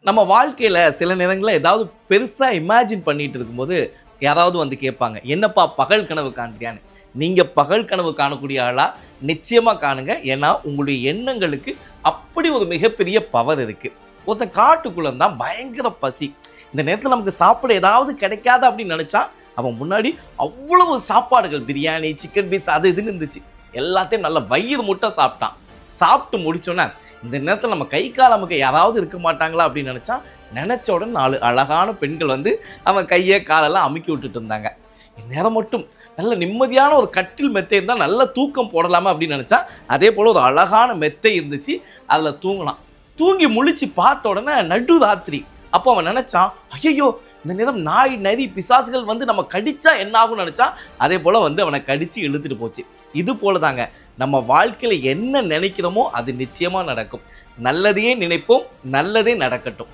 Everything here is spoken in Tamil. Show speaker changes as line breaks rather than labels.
நம்ம வாழ்க்கையில் சில நேரங்களில் ஏதாவது பெருசாக இமேஜின் பண்ணிட்டு இருக்கும்போது யாராவது வந்து கேட்பாங்க, என்னப்பா பகல் கனவு காண்றியான்னு. நீங்கள் பகல் கனவு காணக்கூடிய ஆளாக நிச்சயமாக காணுங்க. ஏன்னா உங்களுடைய எண்ணங்களுக்கு அப்படி ஒரு மிகப்பெரிய பவர் இருக்குது. ஒருத்தன் காட்டுக்குள்ளே தான் பயங்கர பசி, இந்த நேரத்தில் நமக்கு சாப்பிட ஏதாவது கிடைக்காத அப்படின்னு நினச்சா அவன் முன்னாடி அவ்வளவு சாப்பாடுகள், பிரியாணி, சிக்கன் பீஸ், அது இதுன்னு இருந்துச்சு. எல்லாத்தையும் நல்லா வயிறு முட்டை சாப்பிட்டான். சாப்பிட்டு முடிச்சோன்னே இந்த நேரத்தில் நம்ம கை கால் நமக்கு யாராவது இருக்க மாட்டாங்களா அப்படின்னு நினச்சா, நினச்ச உடனே 4 அழகான பெண்கள் வந்து அவன் கையை காலெல்லாம் அமுக்கி விட்டுட்டு இருந்தாங்க. இந்நேரம் மட்டும் நல்ல நிம்மதியான ஒரு கட்டில் மெத்தை இருந்தால் நல்ல தூக்கம் போடலாமா அப்படின்னு நினச்சா, அதே போல் ஒரு அழகான மெத்தை இருந்துச்சு, அதில் தூங்கலாம். தூங்கி முழிச்சு பார்த்த உடனே நடு ராத்திரி. அப்போ அவன் நினச்சான், ஐயோ இந்த நேரம் நாய், நரி, பிசாசுகள் வந்து நம்ம கடிச்சா என்ன ஆகும்னு நினச்சா, அதே போல் வந்து அவனை கடித்து இழுத்துட்டு போச்சு. இது போல தாங்க நம்ம வாழ்க்கையில் என்ன நினைக்கிறோமோ அது நிச்சயமாக நடக்கும். நல்லதையே நினைப்போம், நல்லதே நடக்கட்டும்.